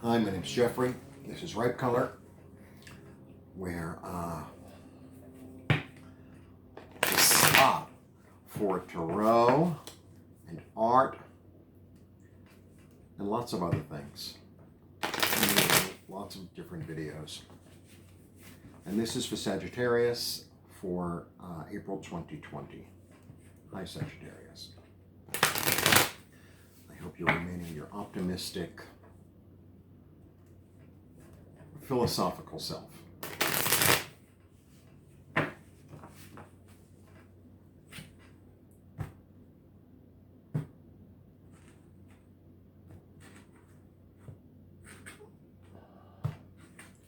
Hi, my name's Jeffrey. This is Ripe Color, where the stop for tarot and art and lots of other things. Lots of different videos. And this is for Sagittarius for April 2020. Hi, Sagittarius. I hope you're remaining your optimistic, philosophical self.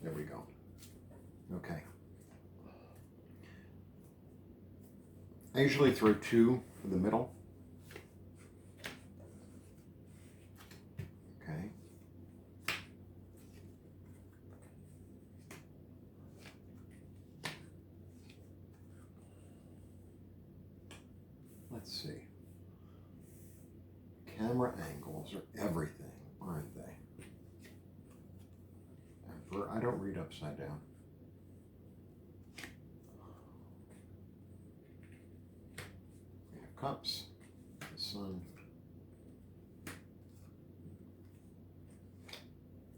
There we go. Okay. I usually throw two for the middle. Okay. Let's see. Camera angles are everything, aren't they? I don't read upside down. We have cups, the sun.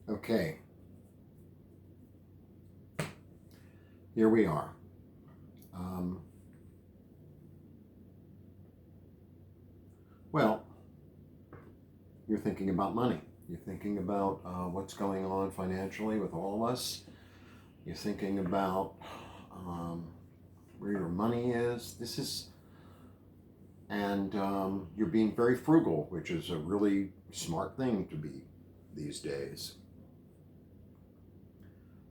Okay. Here we are. Well, you're thinking about money. You're thinking about what's going on financially with all of us. You're thinking about where your money is. And you're being very frugal, which is a really smart thing to be these days.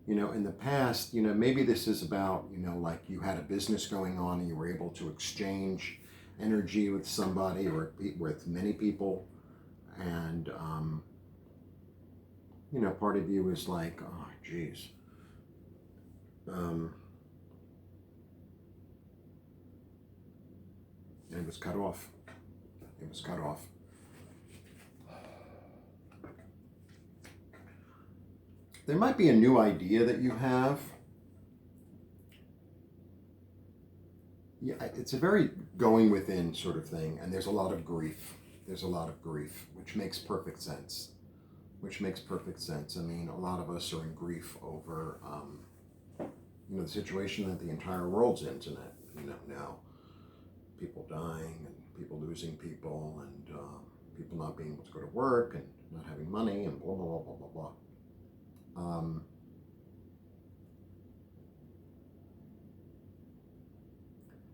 You know, in the past, you know, maybe this is about, you know, like you had a business going on and you were able to exchange energy with somebody or with many people. And, you know, part of you is like, oh, geez. And it was cut off. It was cut off. There might be a new idea that you have. Yeah, it's a very going within sort of thing, and there's a lot of grief. There's a lot of grief, which makes perfect sense. Which makes perfect sense. I mean, a lot of us are in grief over, you know, the situation that the entire world's in tonight. You know, now people dying and people losing people and people not being able to go to work and not having money and blah blah blah blah blah blah.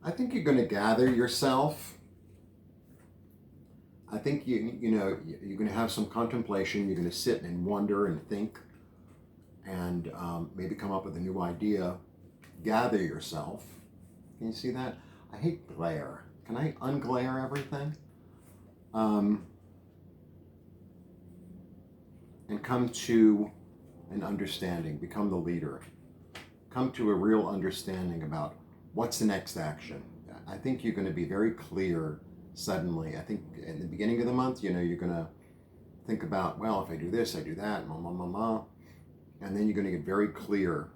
I think you're going to gather yourself. I think you know you're going to have some contemplation. You're going to sit and wonder and think, and maybe come up with a new idea. Gather yourself. Can you see that? I hate glare. Can I unglare everything? And come to an understanding. Become the leader. Come to a real understanding about what's the next action. I think you're going to be very clear suddenly. I think in the beginning of the month, you know, you're going to think about, well, if I do this, I do that, and then you're going to get very clear.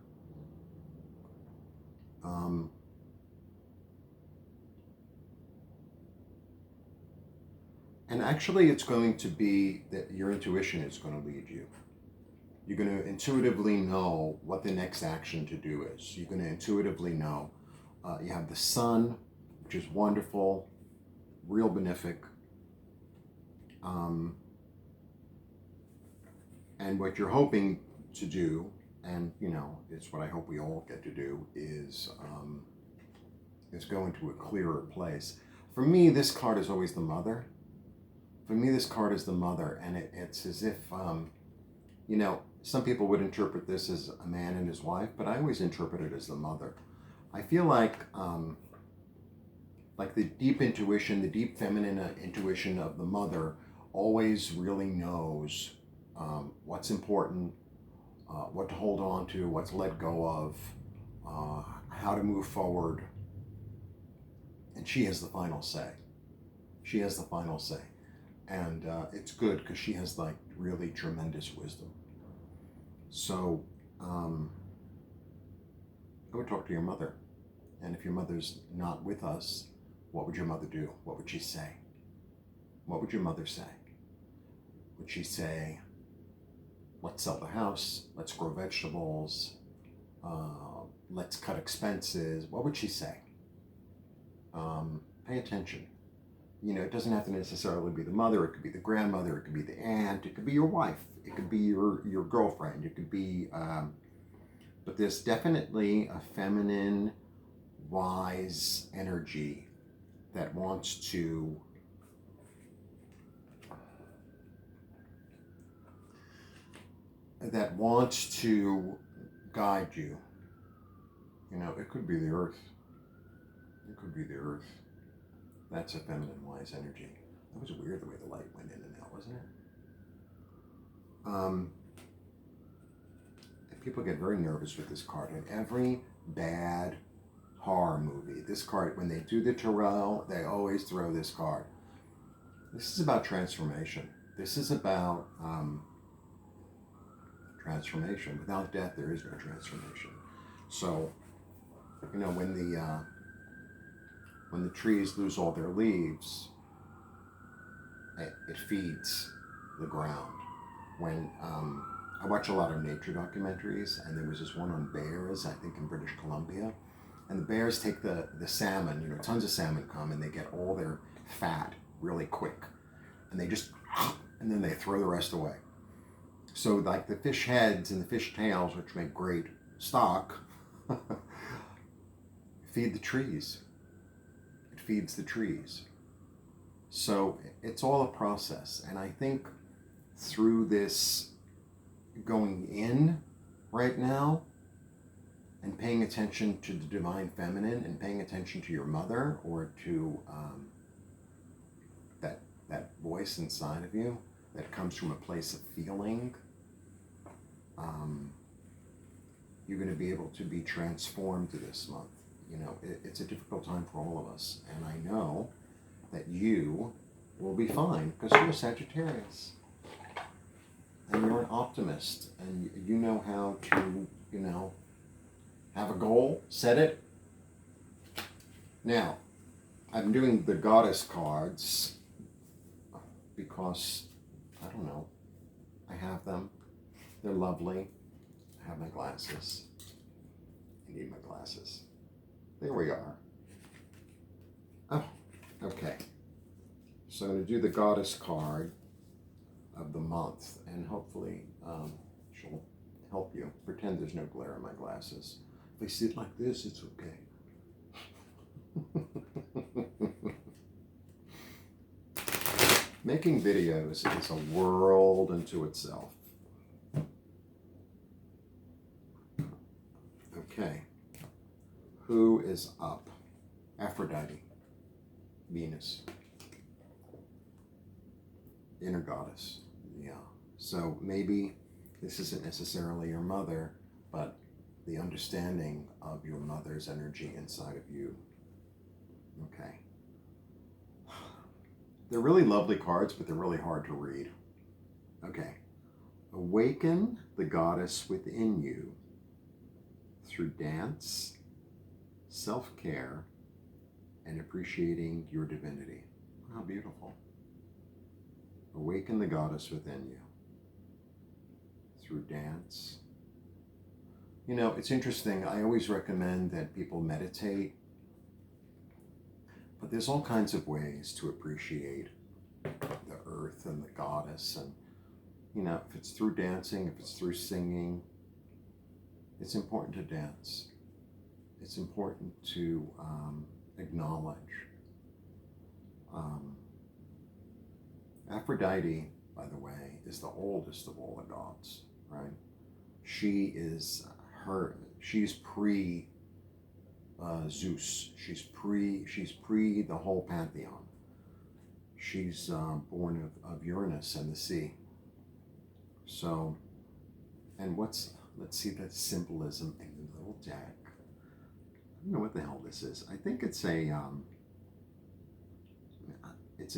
And actually, it's going to be that your intuition is going to lead you. You're going to intuitively know what the next action to do is. You're going to intuitively know. You have the sun, which is wonderful, real benefic. And what you're hoping to do, and you know, it's what I hope we all get to do, is go into a clearer place. For me, this card is always the mother. For me, this card is the mother, and it's as if, you know, some people would interpret this as a man and his wife, but I always interpret it as the mother. I feel like the deep intuition, the deep feminine intuition of the mother always really knows what's important, what to hold on to, what to let go of, how to move forward. And she has the final say. She has the final say. And it's good because she has like really tremendous wisdom. So I would talk to your mother. And if your mother's not with us, what would your mother do? What would she say? What would your mother say? Would she say, let's sell the house, let's grow vegetables, let's cut expenses? What would she say? Pay attention. You know, it doesn't have to necessarily be the mother. It could be the grandmother. It could be the aunt. It could be your wife. It could be your girlfriend. It could be, but there's definitely a feminine, wise energy that wants to guide you. You know, it could be the earth. It could be the earth. That's a feminine, wise energy. That was weird the way the light went in and out, wasn't it? People get very nervous with this card. In every bad horror movie, this card, when they do the Tarot, they always throw this card. This is about transformation. This is about transformation. Without death, there is no transformation. So, you know, when the trees lose all their leaves, it feeds the ground. When I watch a lot of nature documentaries, and there was this one on bears, I think in British Columbia, and the bears take the salmon, you know, tons of salmon come, and they get all their fat really quick, and they just, and then they throw the rest away. So like the fish heads and the fish tails, which make great stock, feed the trees. It feeds the trees. So it's all a process. And I think through this going in right now and paying attention to the divine feminine and paying attention to your mother or to that voice inside of you that comes from a place of feeling, you're going to be able to be transformed this month. You know, it's a difficult time for all of us. And I know that you will be fine because you're a Sagittarius. And you're an optimist. And you know how to, you know, have a goal, set it. Now, I'm doing the goddess cards because, I don't know, I have them. They're lovely. I have my glasses. I need my glasses. There we are. Oh, okay. So I'm going to do the goddess card of the month, and hopefully she'll help you. Pretend there's no glare in my glasses. If I sit like this, it's okay. Making videos is a world unto itself. Okay. Who is up? Aphrodite, Venus, inner goddess. Yeah. So maybe this isn't necessarily your mother, but the understanding of your mother's energy inside of you. Okay. They're really lovely cards, but they're really hard to read. Okay. Awaken the goddess within you through dance, self-care, and appreciating your divinity. How beautiful. Awaken the goddess within you through dance. You know, it's interesting. I always recommend that people meditate, but there's all kinds of ways to appreciate the earth and the goddess. And, you know, if it's through dancing, if it's through singing, it's important to dance. It's important to acknowledge. Aphrodite, by the way, is the oldest of all the gods, right? She's pre Zeus. She's pre the whole pantheon. She's born of Uranus and the sea. So, and let's see the symbolism in the little deck. I don't know what the hell this is. I think it's a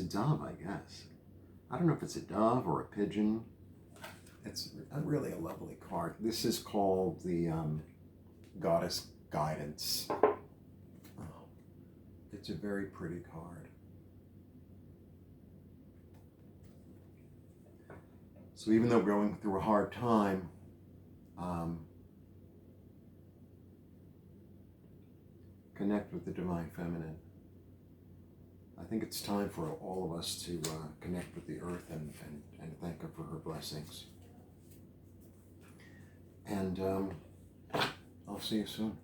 dove, I guess. I don't know if it's a dove or a pigeon. It's really a lovely card. This is called the Goddess Guidance. Oh, it's a very pretty card. So even though we're going through a hard time, connect with the Divine Feminine. I think it's time for all of us to connect with the earth and thank her for her blessings. And I'll see you soon.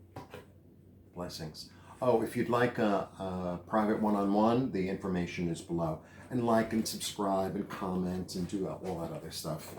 Blessings. Oh, if you'd like a private one-on-one, the information is below. And like and subscribe and comment and do all that other stuff.